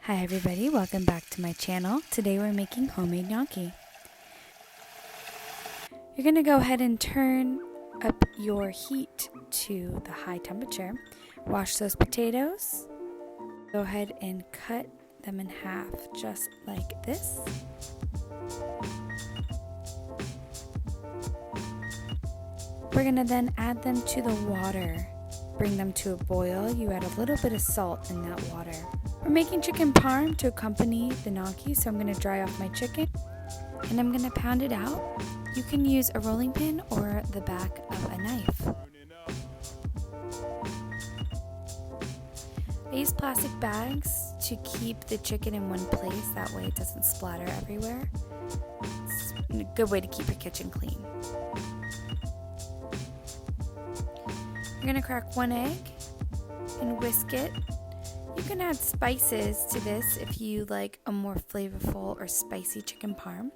Hi everybody, welcome back to my channel. Today we're making homemade gnocchi. You're going to go ahead and turn up your heat to the high temperature. Wash those potatoes. Go ahead and cut them in half just like this. We're going to then add them to the water. Bring them to a boil. You add a little bit of salt in that water. We're making chicken parm to accompany the gnocchi, so I'm going to dry off my chicken and I'm going to pound it out. You can use a rolling pin or the back of a knife. I use plastic bags to keep the chicken in one place, that way it doesn't splatter everywhere. It's a good way to keep your kitchen clean. You're going to crack one egg and whisk it. You can add spices to this if you like a more flavorful or spicy chicken parm.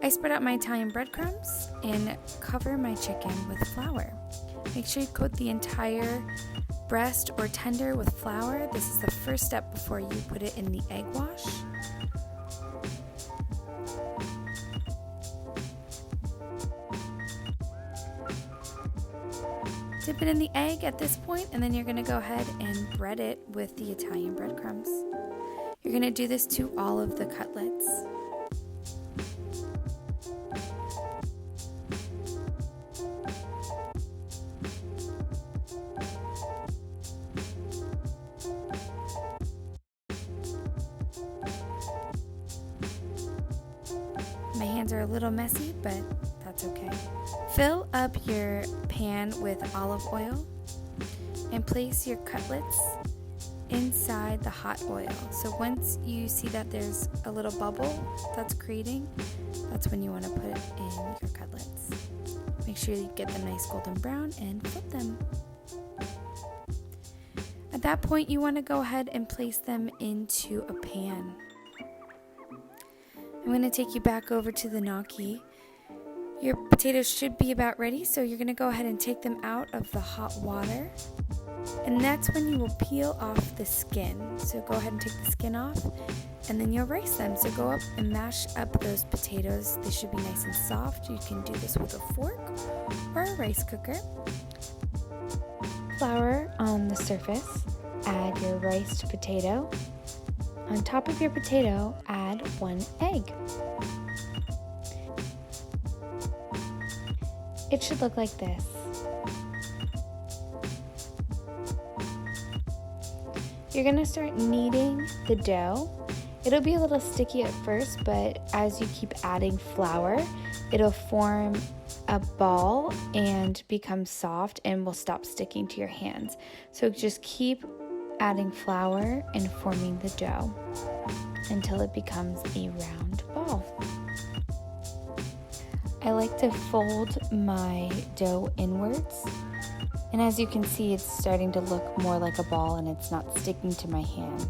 I spread out my Italian breadcrumbs and cover my chicken with flour. Make sure you coat the entire breast or tender with flour. This is the first step before you put it in the egg wash. Dip it in the egg at this point, and then you're going to go ahead and bread it with the Italian breadcrumbs. You're going to do this to all of the cutlets. My hands are a little messy, but that's okay. Fill up your pan with olive oil and place your cutlets inside the hot oil. So once you see that there's a little bubble that's creating, that's when you want to put in your cutlets. Make sure you get them nice golden brown and flip them. At that point, you want to go ahead and place them into a pan. I'm going to take you back over to the gnocchi. Your potatoes should be about ready, so you're going to go ahead and take them out of the hot water. And that's when you will peel off the skin. So go ahead and take the skin off, and then you'll rice them. So go up and mash up those potatoes. They should be nice and soft. You can do this with a fork or a rice cooker. Flour on the surface. Add your riced potato. On top of your potato, add 1 egg. It should look like this. You're going to start kneading the dough. It'll be a little sticky at first, but as you keep adding flour, it'll form a ball and become soft and will stop sticking to your hands. So just keep adding flour and forming the dough until it becomes a round ball. I like to fold my dough inwards, and as you can see, it's starting to look more like a ball and it's not sticking to my hands.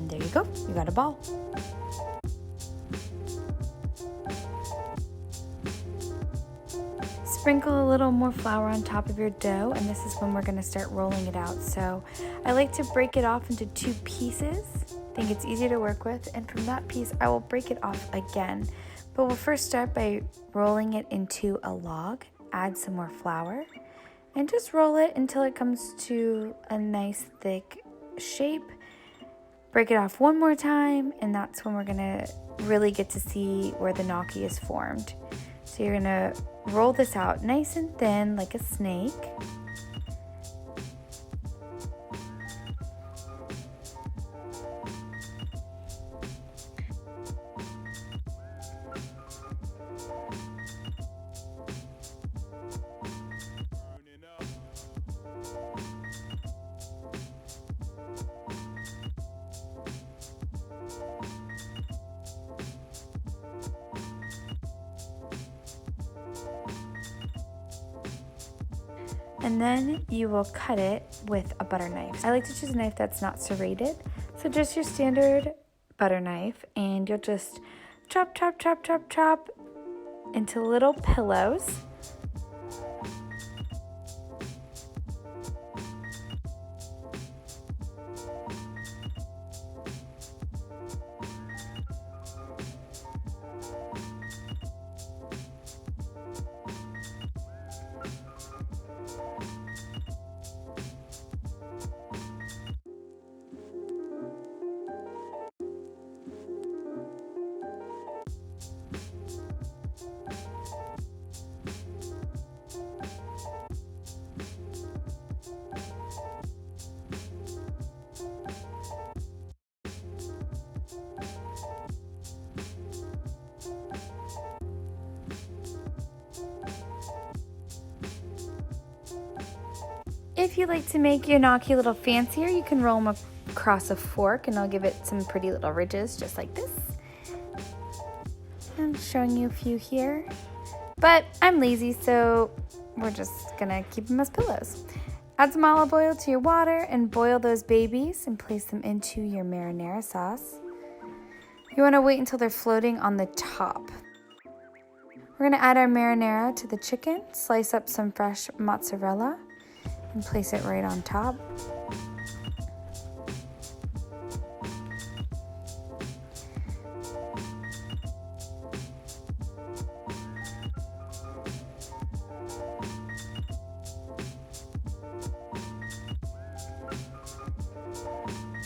And there you go, you got a ball. Sprinkle a little more flour on top of your dough, and this is when we're going to start rolling it out. So I like to break it off into 2 pieces. I think it's easier to work with, and from that piece I will break it off again. But we'll first start by rolling it into a log, add some more flour, and just roll it until it comes to a nice thick shape. Break it off one more time, and that's when we're gonna really get to see where the gnocchi is formed. So you're gonna roll this out nice and thin like a snake. And then you will cut it with a butter knife. I like to choose a knife that's not serrated. So just your standard butter knife, and you'll just chop, chop, chop, chop, chop into little pillows. If you like to make your gnocchi a little fancier, you can roll them across a fork, and I'll give it some pretty little ridges just like this. I'm showing you a few here, but I'm lazy, so we're just gonna keep them as pillows. Add some olive oil to your water and boil those babies and place them into your marinara sauce. You wanna wait until they're floating on the top. We're gonna add our marinara to the chicken, slice up some fresh mozzarella, and place it right on top.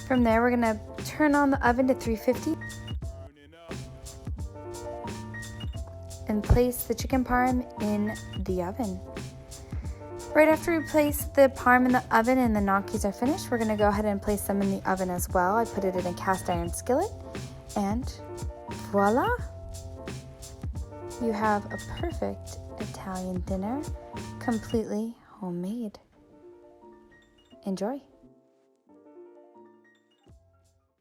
From there, we're gonna turn on the oven to 350 and place the chicken parm in the oven. Right after we place the parm in the oven and the gnocchis are finished, we're gonna go ahead and place them in the oven as well. I put it in a cast iron skillet, and voila! You have a perfect Italian dinner, completely homemade. Enjoy!